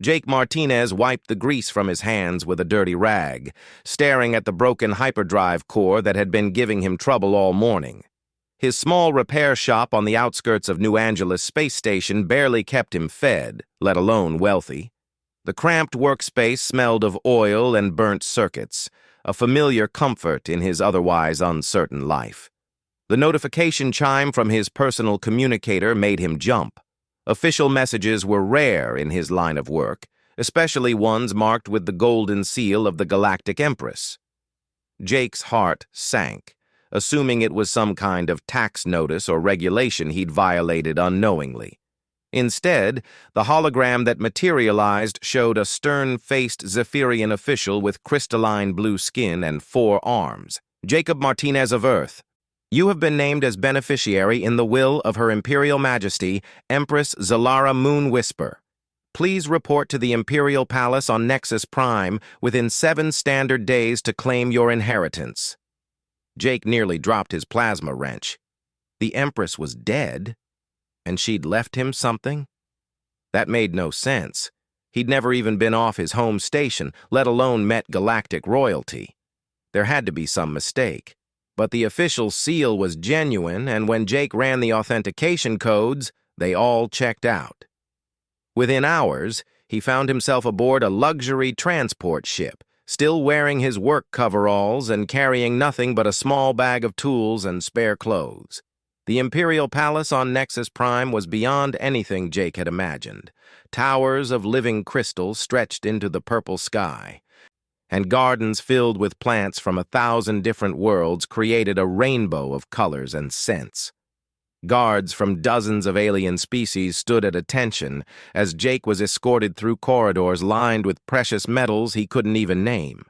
Jake Martinez wiped the grease from his hands with a dirty rag, staring at the broken hyperdrive core that had been giving him trouble all morning. His small repair shop on the outskirts of New Angeles Space Station barely kept him fed, let alone wealthy. The cramped workspace smelled of oil and burnt circuits, a familiar comfort in his otherwise uncertain life. The notification chime from his personal communicator made him jump. Official messages were rare in his line of work, especially ones marked with the golden seal of the Galactic Empress. Jake's heart sank, assuming it was some kind of tax notice or regulation he'd violated unknowingly. Instead, the hologram that materialized showed a stern-faced Zephyrian official with crystalline blue skin and 4 arms. Jacob Martinez of Earth, you have been named as beneficiary in the will of Her Imperial Majesty, Empress Zalara Moon Whisper. Please report to the Imperial Palace on Nexus Prime within 7 standard days to claim your inheritance. Jake nearly dropped his plasma wrench. The Empress was dead, and she'd left him something? That made no sense. He'd never even been off his home station, let alone met galactic royalty. There had to be some mistake. But the official seal was genuine, and when Jake ran the authentication codes, they all checked out. Within hours, he found himself aboard a luxury transport ship, still wearing his work coveralls and carrying nothing but a small bag of tools and spare clothes. The Imperial Palace on Nexus Prime was beyond anything Jake had imagined. Towers of living crystal stretched into the purple sky, and gardens filled with plants from 1,000 different worlds created a rainbow of colors and scents. Guards from dozens of alien species stood at attention as Jake was escorted through corridors lined with precious metals he couldn't even name.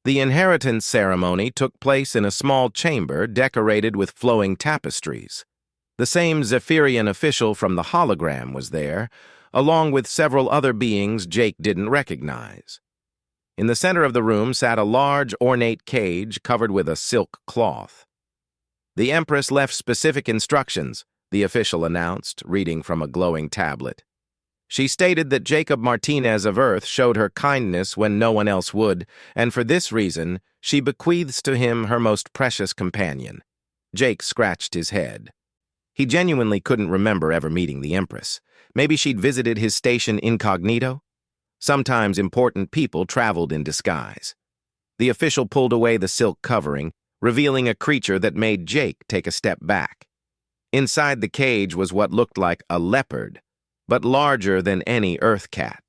The inheritance ceremony took place in a small chamber decorated with flowing tapestries. The same Zephyrian official from the hologram was there, along with several other beings Jake didn't recognize. In the center of the room sat a large, ornate cage covered with a silk cloth. The Empress left specific instructions, the official announced, reading from a glowing tablet. She stated that Jacob Martinez of Earth showed her kindness when no one else would, and for this reason, she bequeaths to him her most precious companion. Jake scratched his head. He genuinely couldn't remember ever meeting the Empress. Maybe she'd visited his station incognito? Sometimes important people traveled in disguise. The official pulled away the silk covering, revealing a creature that made Jake take a step back. Inside the cage was what looked like a leopard, but larger than any earth cat.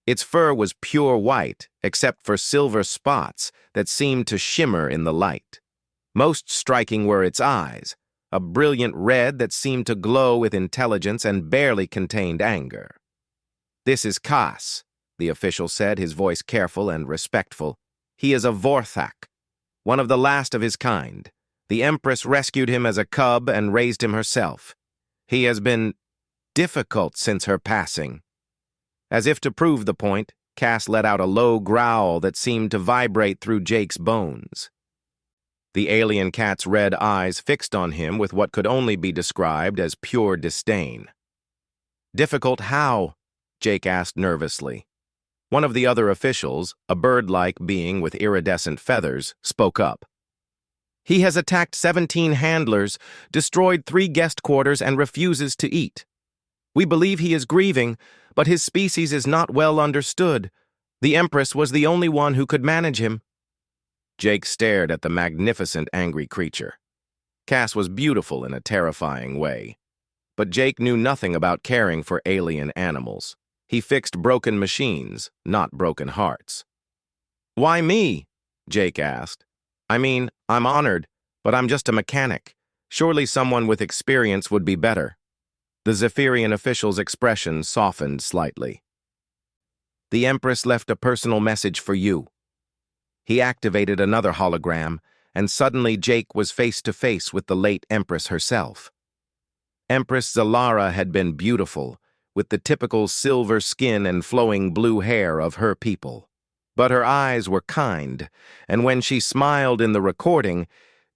Its fur was pure white, except for silver spots that seemed to shimmer in the light. Most striking were its eyes, a brilliant red that seemed to glow with intelligence and barely contained anger. "This is Kas," the official said, his voice careful and respectful. "He is a Vorthak, one of the last of his kind. The Empress rescued him as a cub and raised him herself. He has been difficult since her passing." As if to prove the point, Cass let out a low growl that seemed to vibrate through Jake's bones. The alien cat's red eyes fixed on him with what could only be described as pure disdain. "Difficult how?" Jake asked nervously. One of the other officials, a bird-like being with iridescent feathers, spoke up. "He has attacked 17 handlers, destroyed 3 guest quarters, and refuses to eat. We believe he is grieving, but his species is not well understood. The Empress was the only one who could manage him." Jake stared at the magnificent, angry creature. Cass was beautiful in a terrifying way. But Jake knew nothing about caring for alien animals. He fixed broken machines, not broken hearts. "Why me?" Jake asked. "I mean, I'm honored, but I'm just a mechanic. Surely someone with experience would be better." The Zephyrian official's expression softened slightly. "The Empress left a personal message for you." He activated another hologram, and suddenly Jake was face to face with the late Empress herself. Empress Zalara had been beautiful, with the typical silver skin and flowing blue hair of her people. But her eyes were kind, and when she smiled in the recording,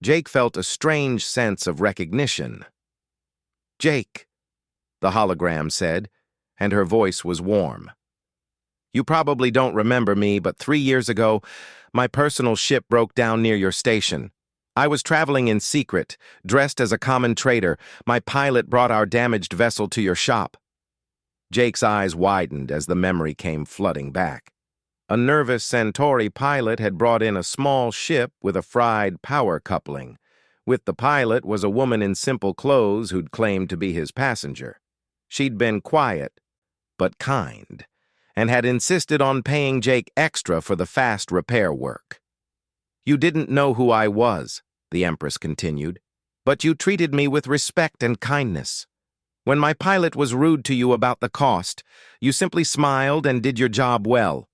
Jake felt a strange sense of recognition. "Jake," the hologram said, and her voice was warm. You probably don't remember me, but 3 years ago, my personal ship broke down near your station. I was traveling in secret, dressed as a common trader. My pilot brought our damaged vessel to your shop. Jake's eyes widened as the memory came flooding back. A nervous Centauri pilot had brought in a small ship with a fried power coupling. With the pilot was a woman in simple clothes who'd claimed to be his passenger. She'd been quiet, but kind, and had insisted on paying Jake extra for the fast repair work. You didn't know who I was, the Empress continued, but you treated me with respect and kindness. When my pilot was rude to you about the cost, you simply smiled and did your job well.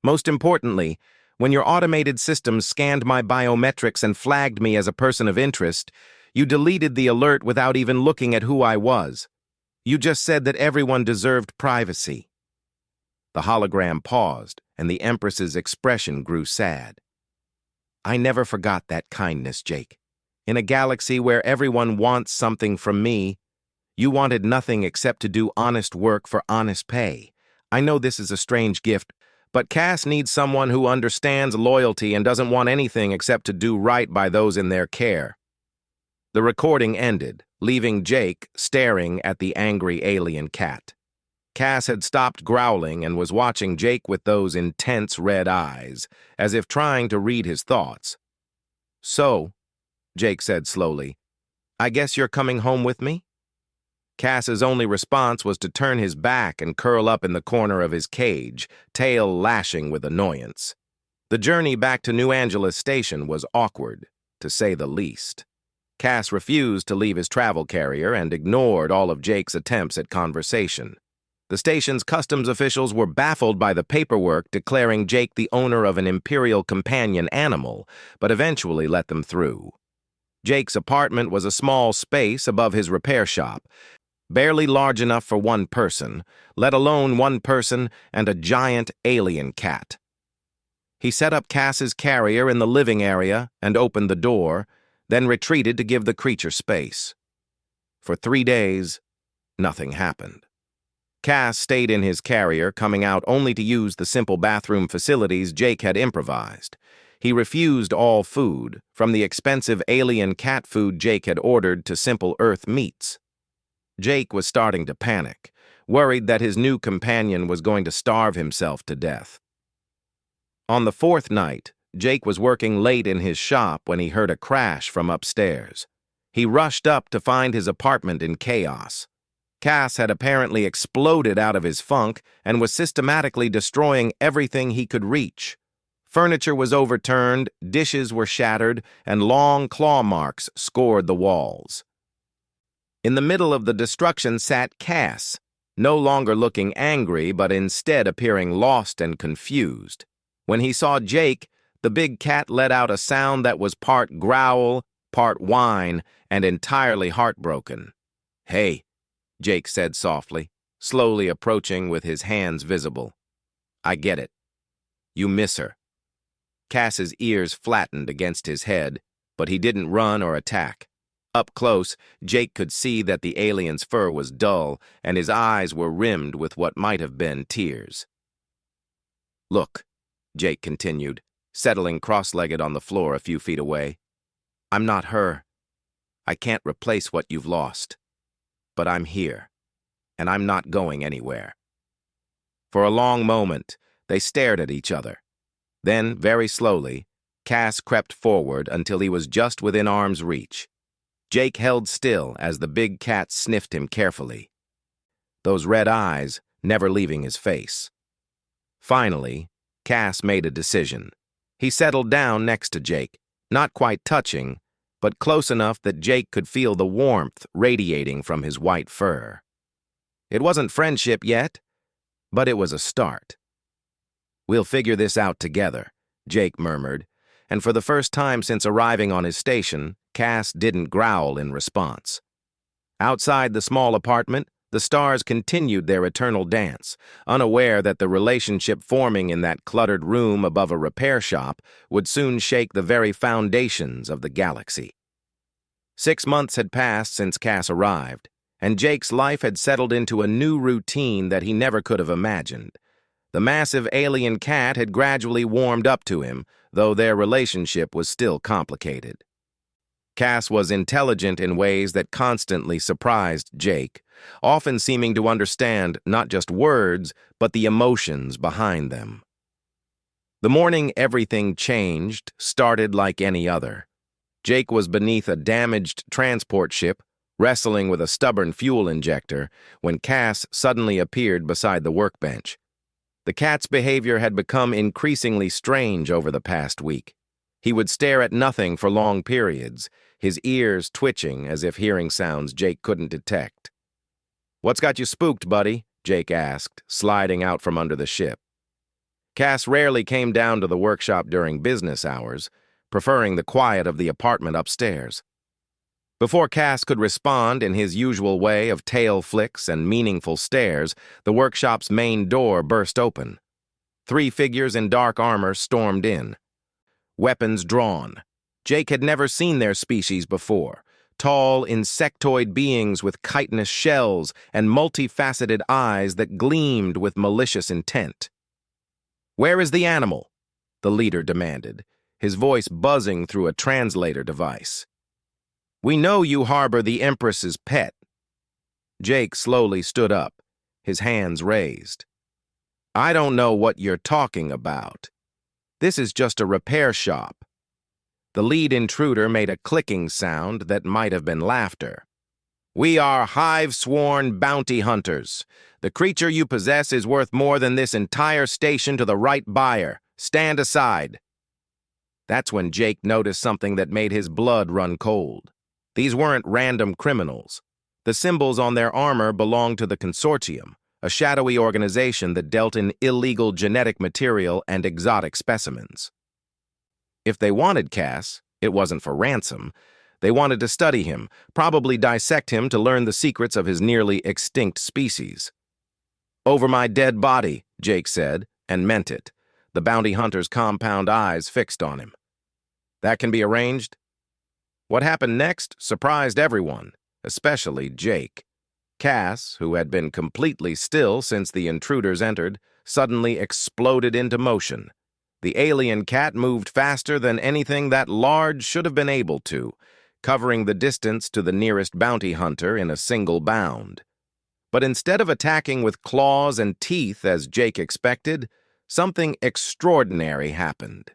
Most importantly, when your automated systems scanned my biometrics and flagged me as a person of interest, you deleted the alert without even looking at who I was. You just said that everyone deserved privacy. The hologram paused, and the Empress's expression grew sad. I never forgot that kindness, Jake. In a galaxy where everyone wants something from me, you wanted nothing except to do honest work for honest pay. I know this is a strange gift, but Cass needs someone who understands loyalty and doesn't want anything except to do right by those in their care. The recording ended, leaving Jake staring at the angry alien cat. Cass had stopped growling and was watching Jake with those intense red eyes, as if trying to read his thoughts. So, Jake said slowly, I guess you're coming home with me? Cass's only response was to turn his back and curl up in the corner of his cage, tail lashing with annoyance. The journey back to New Angeles Station was awkward, to say the least. Cass refused to leave his travel carrier and ignored all of Jake's attempts at conversation. The station's customs officials were baffled by the paperwork declaring Jake the owner of an Imperial companion animal, but eventually let them through. Jake's apartment was a small space above his repair shop, barely large enough for one person, let alone one person and a giant alien cat. He set up Cass's carrier in the living area and opened the door, then retreated to give the creature space. For 3 days, nothing happened. Cass stayed in his carrier, coming out only to use the simple bathroom facilities Jake had improvised. He refused all food, from the expensive alien cat food Jake had ordered to simple Earth meats. Jake was starting to panic, worried that his new companion was going to starve himself to death. On the 4th night, Jake was working late in his shop when he heard a crash from upstairs. He rushed up to find his apartment in chaos. Cass had apparently exploded out of his funk and was systematically destroying everything he could reach. Furniture was overturned, dishes were shattered, and long claw marks scored the walls. In the middle of the destruction sat Cass, no longer looking angry but instead appearing lost and confused. When he saw Jake, the big cat let out a sound that was part growl, part whine, and entirely heartbroken. Hey, Jake said softly, slowly approaching with his hands visible. I get it. You miss her. Cass's ears flattened against his head, but he didn't run or attack. Up close, Jake could see that the alien's fur was dull, and his eyes were rimmed with what might have been tears. Look, Jake continued, settling cross-legged on the floor a few feet away. I'm not her. I can't replace what you've lost. But I'm here, and I'm not going anywhere. For a long moment, they stared at each other. Then, very slowly, Cass crept forward until he was just within arm's reach. Jake held still as the big cat sniffed him carefully, those red eyes never leaving his face. Finally, Cass made a decision. He settled down next to Jake, not quite touching, but close enough that Jake could feel the warmth radiating from his white fur. It wasn't friendship yet, but it was a start. We'll figure this out together, Jake murmured, and for the first time since arriving on his station, Cass didn't growl in response. Outside the small apartment, the stars continued their eternal dance, unaware that the relationship forming in that cluttered room above a repair shop would soon shake the very foundations of the galaxy. 6 months had passed since Cass arrived, and Jake's life had settled into a new routine that he never could have imagined. The massive alien cat had gradually warmed up to him, though their relationship was still complicated. Cass was intelligent in ways that constantly surprised Jake, often seeming to understand not just words, but the emotions behind them. The morning everything changed started like any other. Jake was beneath a damaged transport ship, wrestling with a stubborn fuel injector, when Cass suddenly appeared beside the workbench. The cat's behavior had become increasingly strange over the past week. He would stare at nothing for long periods, his ears twitching as if hearing sounds Jake couldn't detect. "What's got you spooked, buddy?" Jake asked, sliding out from under the ship. Cass rarely came down to the workshop during business hours, preferring the quiet of the apartment upstairs. Before Cass could respond in his usual way of tail flicks and meaningful stares, the workshop's main door burst open. 3 figures in dark armor stormed in, weapons drawn. Jake had never seen their species before, tall, insectoid beings with chitinous shells and multifaceted eyes that gleamed with malicious intent. "Where is the animal?" the leader demanded, his voice buzzing through a translator device. "We know you harbor the Empress's pet." Jake slowly stood up, his hands raised. "I don't know what you're talking about. This is just a repair shop." The lead intruder made a clicking sound that might have been laughter. "We are hive-sworn bounty hunters. The creature you possess is worth more than this entire station to the right buyer. Stand aside." That's when Jake noticed something that made his blood run cold. These weren't random criminals. The symbols on their armor belonged to the Consortium, a shadowy organization that dealt in illegal genetic material and exotic specimens. If they wanted Cass, it wasn't for ransom. They wanted to study him, probably dissect him to learn the secrets of his nearly extinct species. "Over my dead body," Jake said, and meant it, the bounty hunter's compound eyes fixed on him. "That can be arranged?" What happened next surprised everyone, especially Jake. Cass, who had been completely still since the intruders entered, suddenly exploded into motion. The alien cat moved faster than anything that large should have been able to, covering the distance to the nearest bounty hunter in a single bound. But instead of attacking with claws and teeth as Jake expected, something extraordinary happened.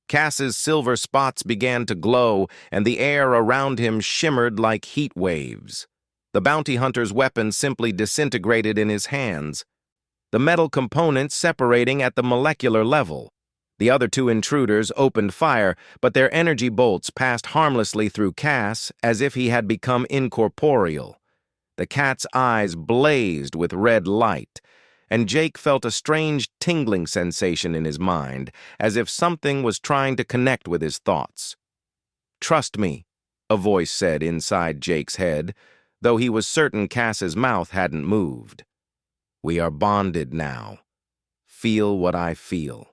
Cass's silver spots began to glow, and the air around him shimmered like heat waves. The bounty hunter's weapon simply disintegrated in his hands, the metal components separating at the molecular level. The other 2 intruders opened fire, but their energy bolts passed harmlessly through Cass as if he had become incorporeal. The cat's eyes blazed with red light, and Jake felt a strange tingling sensation in his mind, as if something was trying to connect with his thoughts. "Trust me," a voice said inside Jake's head, though he was certain Cass's mouth hadn't moved. "We are bonded now. Feel what I feel."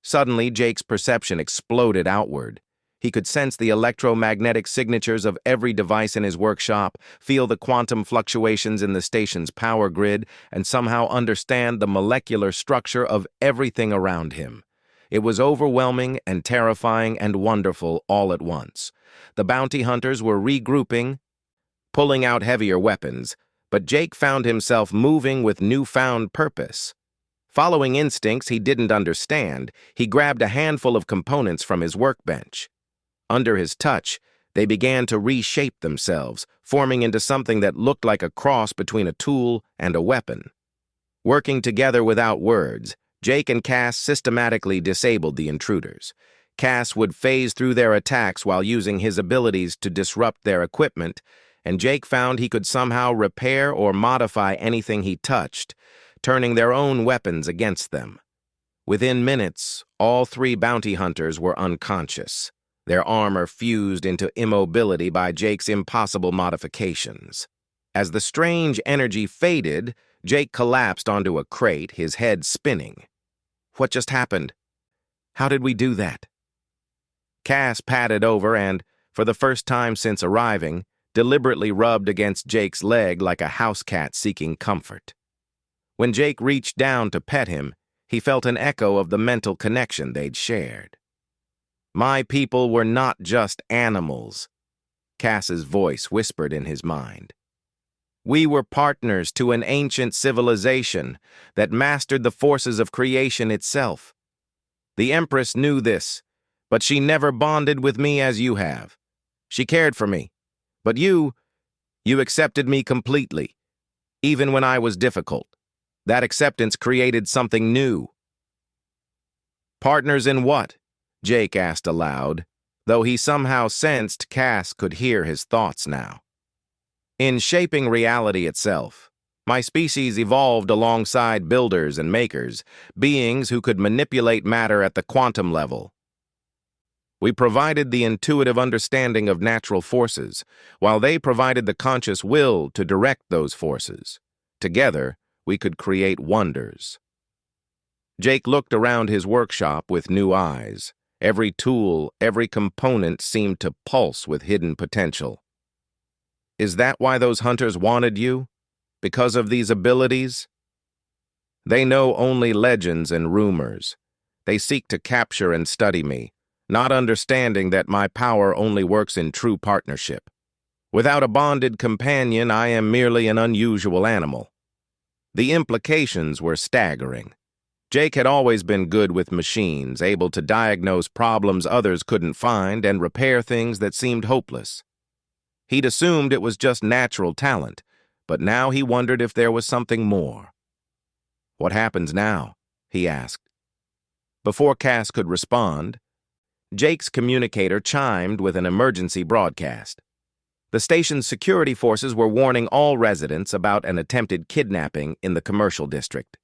Suddenly, Jake's perception exploded outward. He could sense the electromagnetic signatures of every device in his workshop, feel the quantum fluctuations in the station's power grid, and somehow understand the molecular structure of everything around him. It was overwhelming and terrifying and wonderful all at once. The bounty hunters were regrouping, pulling out heavier weapons, but Jake found himself moving with newfound purpose. Following instincts he didn't understand, he grabbed a handful of components from his workbench. Under his touch, they began to reshape themselves, forming into something that looked like a cross between a tool and a weapon. Working together without words, Jake and Cass systematically disabled the intruders. Cass would phase through their attacks while using his abilities to disrupt their equipment, and Jake found he could somehow repair or modify anything he touched, turning their own weapons against them. Within minutes, all 3 bounty hunters were unconscious, their armor fused into immobility by Jake's impossible modifications. As the strange energy faded, Jake collapsed onto a crate, his head spinning. "What just happened? How did we do that?" Cass padded over and, for the first time since arriving, deliberately rubbed against Jake's leg like a house cat seeking comfort. When Jake reached down to pet him, He felt an echo of the mental connection they'd shared. My people were not just animals, Cass's voice whispered in his mind. We were partners to an ancient civilization that mastered the forces of creation itself. The Empress knew this, but she never bonded with me as you have. She cared for me, but you accepted me completely, even when I was difficult. That acceptance created something new. Partners in what? Jake asked aloud, though he somehow sensed Cass could hear his thoughts now. In shaping reality itself, my species evolved alongside builders and makers, beings who could manipulate matter at the quantum level. We provided the intuitive understanding of natural forces, while they provided the conscious will to direct those forces. Together, we could create wonders. Jake looked around his workshop with new eyes. Every tool, every component seemed to pulse with hidden potential. Is that why those hunters wanted you? Because of these abilities? They know only legends and rumors. They seek to capture and study me, not understanding that my power only works in true partnership. Without a bonded companion, I am merely an unusual animal. The implications were staggering. Jake had always been good with machines, able to diagnose problems others couldn't find and repair things that seemed hopeless. He'd assumed it was just natural talent, but now he wondered if there was something more. What happens now? He asked. Before Cass could respond, Jake's communicator chimed with an emergency broadcast. The station's security forces were warning all residents about an attempted kidnapping in the commercial district.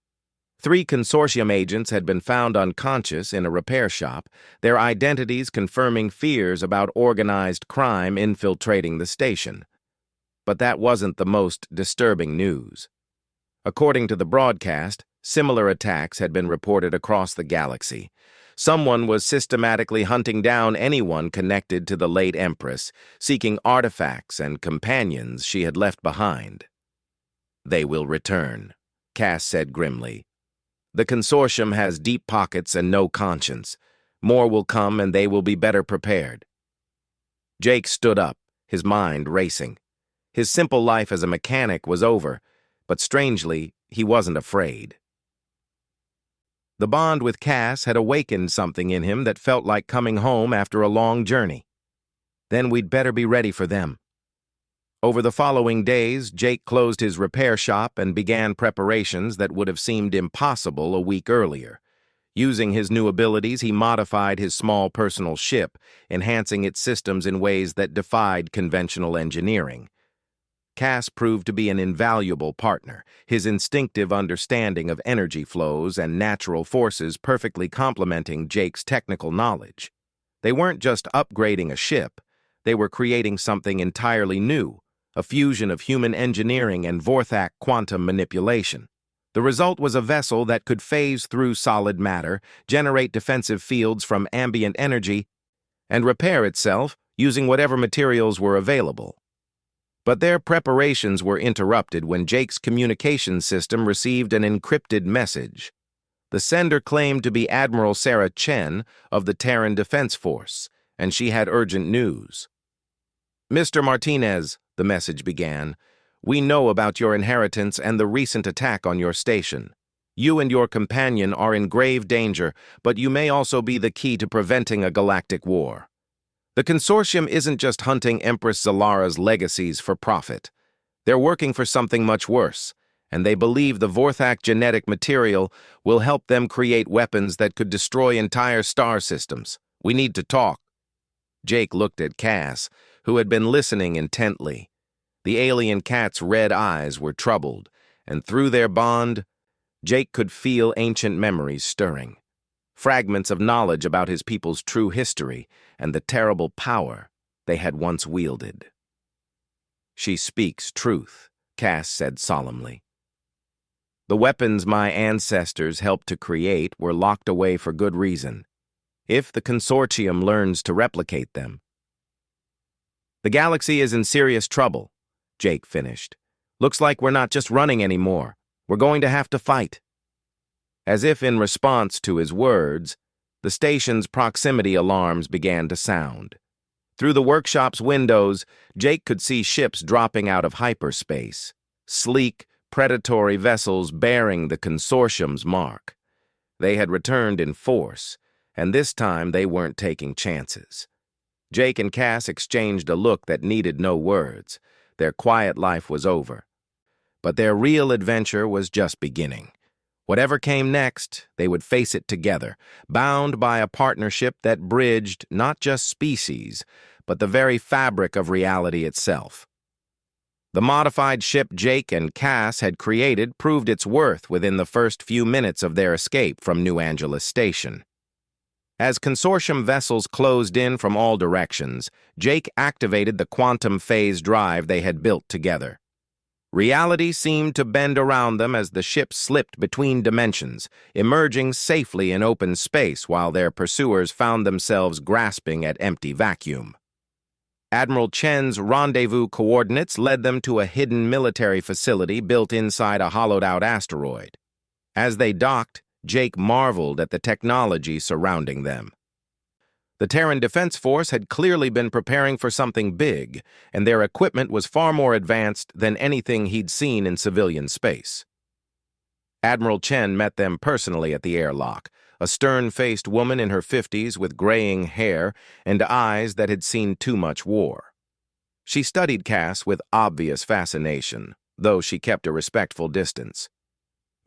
3 consortium agents had been found unconscious in a repair shop, their identities confirming fears about organized crime infiltrating the station. But that wasn't the most disturbing news. According to the broadcast, similar attacks had been reported across the galaxy. Someone was systematically hunting down anyone connected to the late Empress, seeking artifacts and companions she had left behind. They will return, Cass said grimly. The consortium has deep pockets and no conscience. More will come and they will be better prepared. Jake stood up, his mind racing. His simple life as a mechanic was over, but strangely, he wasn't afraid. The bond with Cass had awakened something in him that felt like coming home after a long journey. Then we'd better be ready for them. Over the following days, Jake closed his repair shop and began preparations that would have seemed impossible a week earlier. Using his new abilities, he modified his small personal ship, enhancing its systems in ways that defied conventional engineering. Cass proved to be an invaluable partner, his instinctive understanding of energy flows and natural forces perfectly complementing Jake's technical knowledge. They weren't just upgrading a ship, they were creating something entirely new, a fusion of human engineering and Vorthak quantum manipulation. The result was a vessel that could phase through solid matter, generate defensive fields from ambient energy, and repair itself using whatever materials were available. But their preparations were interrupted when Jake's communication system received an encrypted message. The sender claimed to be Admiral Sarah Chen of the Terran Defense Force, and she had urgent news. Mr. Martinez, the message began, we know about your inheritance and the recent attack on your station. You and your companion are in grave danger, but you may also be the key to preventing a galactic war. The consortium isn't just hunting Empress Zalara's legacies for profit. They're working for something much worse, and they believe the Vorthak genetic material will help them create weapons that could destroy entire star systems. We need to talk. Jake looked at Cass, who had been listening intently. The alien cat's red eyes were troubled, and through their bond, Jake could feel ancient memories stirring. Fragments of knowledge about his people's true history and the terrible power they had once wielded. She speaks truth, Cass said solemnly. The weapons my ancestors helped to create were locked away for good reason. If the consortium learns to replicate them. The galaxy is in serious trouble, Jake finished. Looks like we're not just running anymore. We're going to have to fight. As if in response to his words, the station's proximity alarms began to sound. Through the workshop's windows, Jake could see ships dropping out of hyperspace, sleek, predatory vessels bearing the consortium's mark. They had returned in force, and this time they weren't taking chances. Jake and Cass exchanged a look that needed no words. Their quiet life was over. But their real adventure was just beginning. Whatever came next, they would face it together, bound by a partnership that bridged not just species, but the very fabric of reality itself. The modified ship Jake and Cass had created proved its worth within the first few minutes of their escape from New Angeles Station. As consortium vessels closed in from all directions, Jake activated the quantum phase drive they had built together. Reality seemed to bend around them as the ship slipped between dimensions, emerging safely in open space while their pursuers found themselves grasping at empty vacuum. Admiral Chen's rendezvous coordinates led them to a hidden military facility built inside a hollowed-out asteroid. As they docked, Jake marveled at the technology surrounding them. The Terran Defense Force had clearly been preparing for something big, and their equipment was far more advanced than anything he'd seen in civilian space. Admiral Chen met them personally at the airlock, a stern-faced woman in her 50s with graying hair and eyes that had seen too much war. She studied Cass with obvious fascination, though she kept a respectful distance.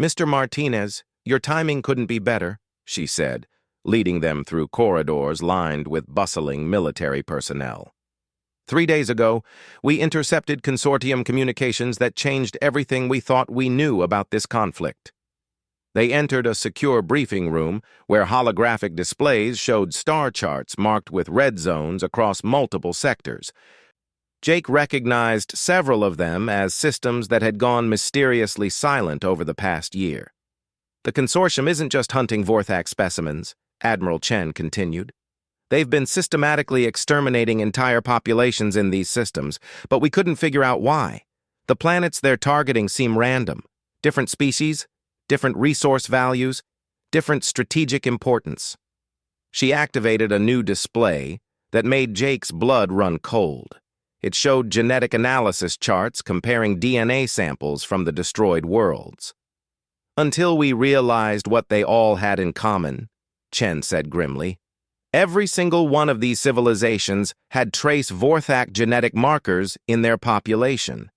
"Mr. Martinez, your timing couldn't be better," she said, leading them through corridors lined with bustling military personnel. 3 days ago, we intercepted consortium communications that changed everything we thought we knew about this conflict. They entered a secure briefing room where holographic displays showed star charts marked with red zones across multiple sectors. Jake recognized several of them as systems that had gone mysteriously silent over the past year. "The consortium isn't just hunting Vorthak specimens," Admiral Chen continued. "They've been systematically exterminating entire populations in these systems, but we couldn't figure out why. The planets they're targeting seem random. Different species, different resource values, different strategic importance." She activated a new display that made Jake's blood run cold. It showed genetic analysis charts comparing DNA samples from the destroyed worlds. "Until we realized what they all had in common," Chen said grimly. "Every single one of these civilizations had trace Vorthak genetic markers in their population.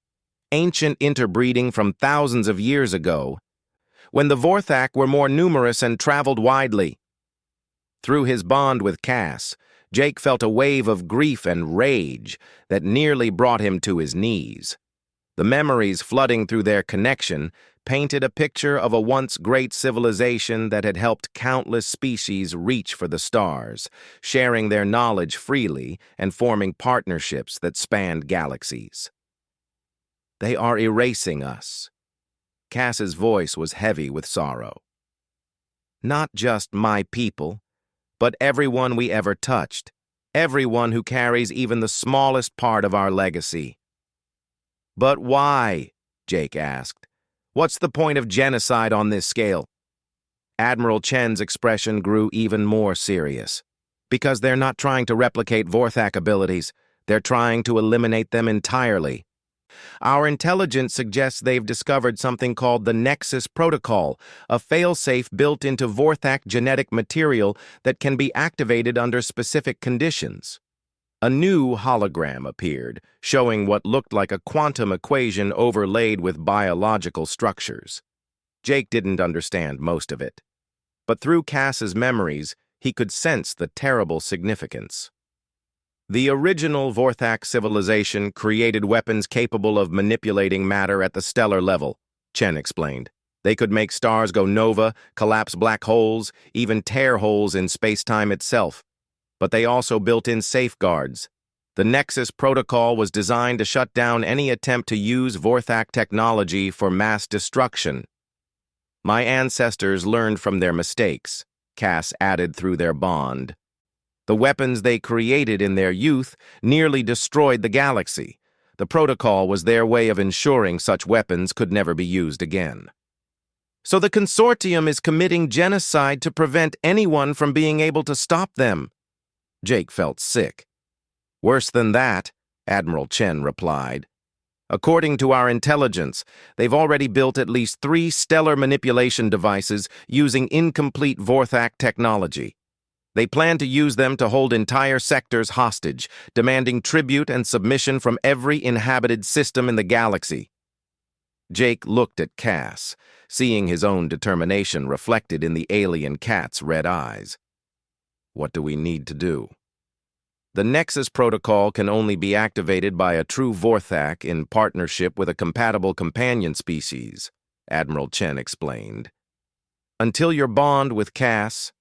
Ancient interbreeding from thousands of years ago, when the Vorthak were more numerous and traveled widely." Through his bond with Cass, Jake felt a wave of grief and rage that nearly brought him to his knees. The memories flooding through their connection painted a picture of a once great civilization that had helped countless species reach for the stars, sharing their knowledge freely and forming partnerships that spanned galaxies. "They are erasing us." Cass's voice was heavy with sorrow. "Not just my people, but everyone we ever touched, everyone who carries even the smallest part of our legacy." "But why?" Jake asked. "What's the point of genocide on this scale?" Admiral Chen's expression grew even more serious. "Because they're not trying to replicate Vorthak abilities, they're trying to eliminate them entirely. Our intelligence suggests they've discovered something called the Nexus Protocol, a failsafe built into Vorthak genetic material that can be activated under specific conditions." A new hologram appeared, showing what looked like a quantum equation overlaid with biological structures. Jake didn't understand most of it, but through Cass's memories, he could sense the terrible significance. "The original Vorthak civilization created weapons capable of manipulating matter at the stellar level," Chen explained. "They could make stars go nova, collapse black holes, even tear holes in space-time itself. But they also built in safeguards. The Nexus Protocol was designed to shut down any attempt to use Vorthak technology for mass destruction. My ancestors learned from their mistakes," Cass added through their bond. "The weapons they created in their youth nearly destroyed the galaxy. The protocol was their way of ensuring such weapons could never be used again." So the consortium is committing genocide to prevent anyone from being able to stop them. Jake felt sick. Worse than that, Admiral Chen replied. According to our intelligence, they've already built at least 3 stellar manipulation devices using incomplete Vorthak technology. They plan to use them to hold entire sectors hostage, demanding tribute and submission from every inhabited system in the galaxy. Jake looked at Cass, seeing his own determination reflected in the alien cat's red eyes. What do we need to do? The Nexus Protocol can only be activated by a true Vorthak in partnership with a compatible companion species, Admiral Chen explained. Until your bond with Cass,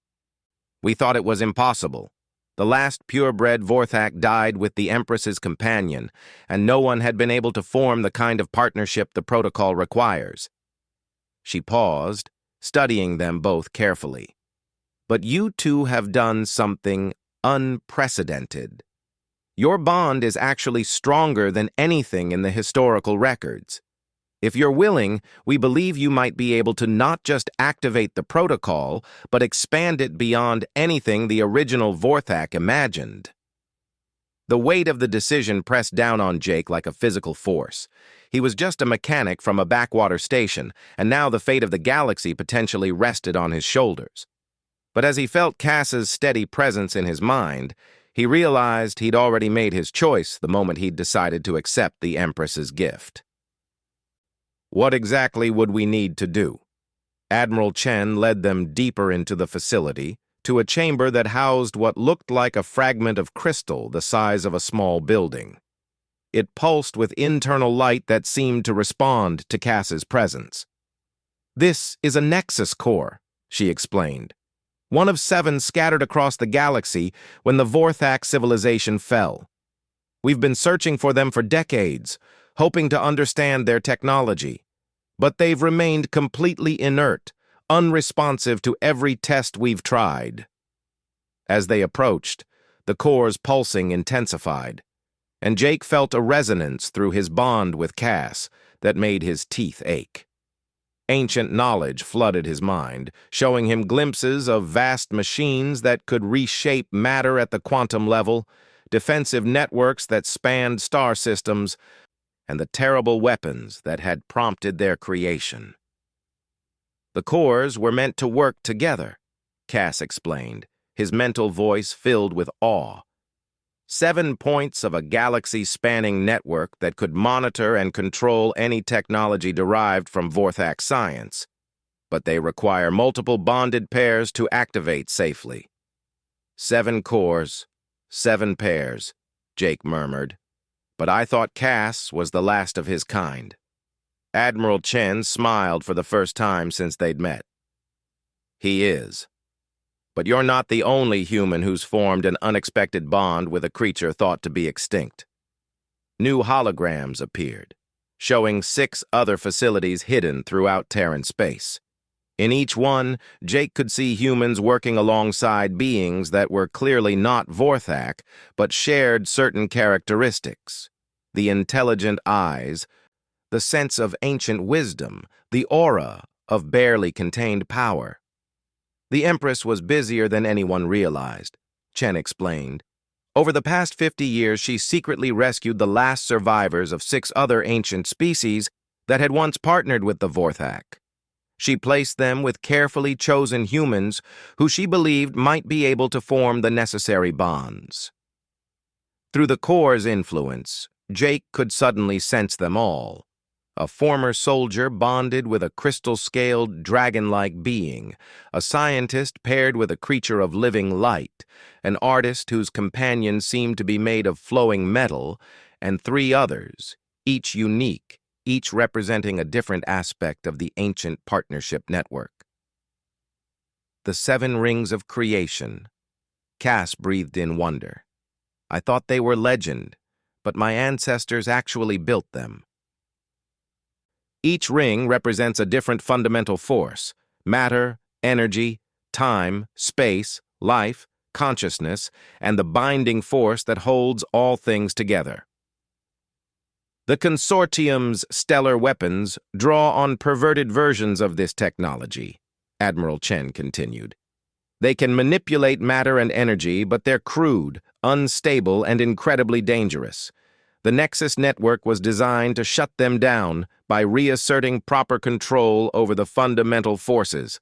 we thought it was impossible. The last purebred Vorthak died with the Empress's companion, and no one had been able to form the kind of partnership the protocol requires. She paused, studying them both carefully. But you two have done something unprecedented. Your bond is actually stronger than anything in the historical records. If you're willing, we believe you might be able to not just activate the protocol, but expand it beyond anything the original Vorthak imagined. The weight of the decision pressed down on Jake like a physical force. He was just a mechanic from a backwater station, and now the fate of the galaxy potentially rested on his shoulders. But as he felt Cass's steady presence in his mind, he realized he'd already made his choice the moment he'd decided to accept the Empress's gift. What exactly would we need to do? Admiral Chen led them deeper into the facility, to a chamber that housed what looked like a fragment of crystal the size of a small building. It pulsed with internal light that seemed to respond to Cass's presence. This is a Nexus core, she explained. One of 7 scattered across the galaxy when the Vorthak civilization fell. We've been searching for them for decades, hoping to understand their technology. But they've remained completely inert, unresponsive to every test we've tried. As they approached, the core's pulsing intensified, and Jake felt a resonance through his bond with Cass that made his teeth ache. Ancient knowledge flooded his mind, showing him glimpses of vast machines that could reshape matter at the quantum level, defensive networks that spanned star systems, and the terrible weapons that had prompted their creation. The cores were meant to work together, Cass explained, his mental voice filled with awe. 7 points of a galaxy-spanning network that could monitor and control any technology derived from Vorthak science. But they require multiple bonded pairs to activate safely. 7 cores, 7 pairs, Jake murmured. But I thought Cass was the last of his kind. Admiral Chen smiled for the first time since they'd met. He is. But you're not the only human who's formed an unexpected bond with a creature thought to be extinct. New holograms appeared, showing 6 other facilities hidden throughout Terran space. In each one, Jake could see humans working alongside beings that were clearly not Vorthak, but shared certain characteristics. The intelligent eyes, the sense of ancient wisdom, the aura of barely contained power. The Empress was busier than anyone realized, Chen explained. Over the past 50 years, she secretly rescued the last survivors of 6 other ancient species that had once partnered with the Vorthak. She placed them with carefully chosen humans who she believed might be able to form the necessary bonds. Through the core's influence, Jake could suddenly sense them all. A former soldier bonded with a crystal-scaled, dragon-like being, a scientist paired with a creature of living light, an artist whose companion seemed to be made of flowing metal, and 3 others, each unique, each representing a different aspect of the ancient partnership network. The 7 rings of creation. Cass breathed in wonder. I thought they were legend, but my ancestors actually built them. Each ring represents a different fundamental force: matter, energy, time, space, life, consciousness, and the binding force that holds all things together. The consortium's stellar weapons draw on perverted versions of this technology, Admiral Chen continued. They can manipulate matter and energy, but they're crude, unstable, and incredibly dangerous. The Nexus network was designed to shut them down by reasserting proper control over the fundamental forces.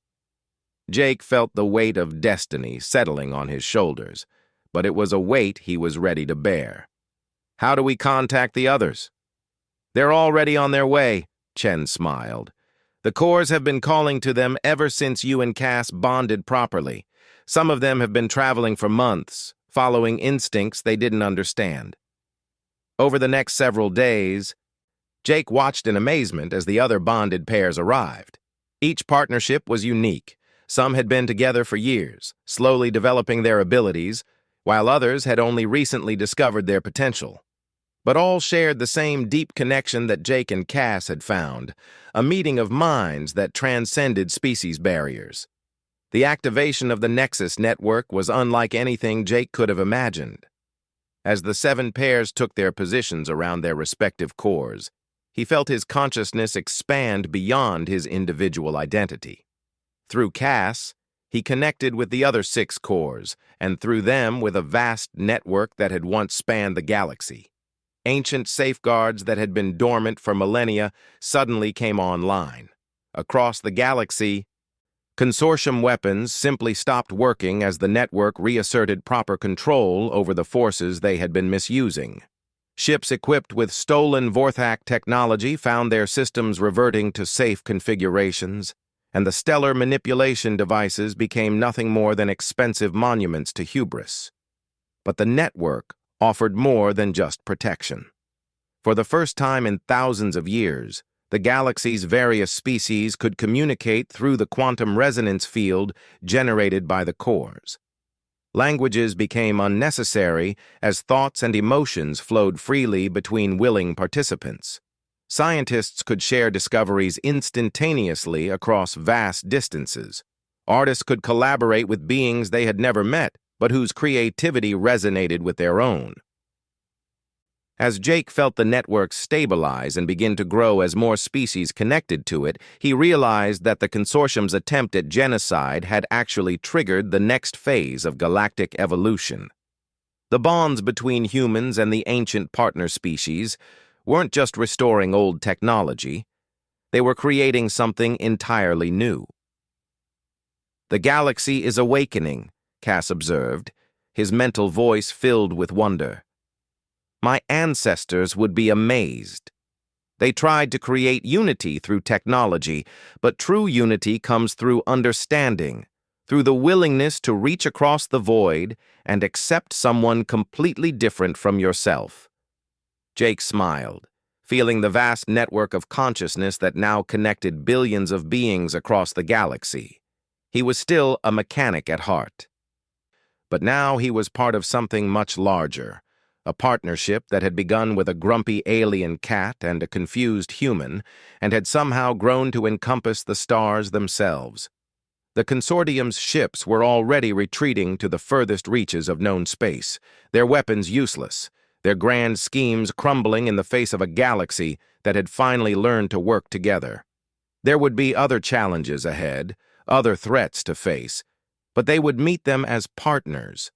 Jake felt the weight of destiny settling on his shoulders, but it was a weight he was ready to bear. How do we contact the others? They're already on their way, Chen smiled. The cores have been calling to them ever since you and Cass bonded properly. Some of them have been traveling for months, following instincts they didn't understand. Over the next several days, Jake watched in amazement as the other bonded pairs arrived. Each partnership was unique. Some had been together for years, slowly developing their abilities, while others had only recently discovered their potential. But all shared the same deep connection that Jake and Cass had found, a meeting of minds that transcended species barriers. The activation of the Nexus network was unlike anything Jake could have imagined. As the 7 pairs took their positions around their respective cores, he felt his consciousness expand beyond his individual identity. Through Cass, he connected with the other 6 cores, and through them with a vast network that had once spanned the galaxy. Ancient safeguards that had been dormant for millennia suddenly came online. Across the galaxy, consortium weapons simply stopped working as the network reasserted proper control over the forces they had been misusing. Ships equipped with stolen Vorthak technology found their systems reverting to safe configurations, and the stellar manipulation devices became nothing more than expensive monuments to hubris. But the network offered more than just protection. For the first time in thousands of years, the galaxy's various species could communicate through the quantum resonance field generated by the cores. Languages became unnecessary as thoughts and emotions flowed freely between willing participants. Scientists could share discoveries instantaneously across vast distances. Artists could collaborate with beings they had never met, but whose creativity resonated with their own. As Jake felt the network stabilize and begin to grow as more species connected to it, he realized that the consortium's attempt at genocide had actually triggered the next phase of galactic evolution. The bonds between humans and the ancient partner species weren't just restoring old technology, they were creating something entirely new. The galaxy is awakening, Cass observed, his mental voice filled with wonder. My ancestors would be amazed. They tried to create unity through technology, but true unity comes through understanding, through the willingness to reach across the void and accept someone completely different from yourself. Jake smiled, feeling the vast network of consciousness that now connected billions of beings across the galaxy. He was still a mechanic at heart. But now he was part of something much larger, a partnership that had begun with a grumpy alien cat and a confused human, and had somehow grown to encompass the stars themselves. The consortium's ships were already retreating to the furthest reaches of known space, their weapons useless, their grand schemes crumbling in the face of a galaxy that had finally learned to work together. There would be other challenges ahead, other threats to face, but they would meet them as partners,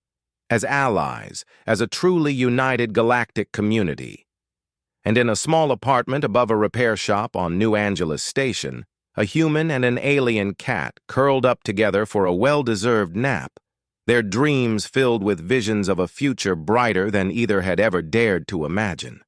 as allies, as a truly united galactic community. And in a small apartment above a repair shop on New Angeles Station, a human and an alien cat curled up together for a well-deserved nap, their dreams filled with visions of a future brighter than either had ever dared to imagine.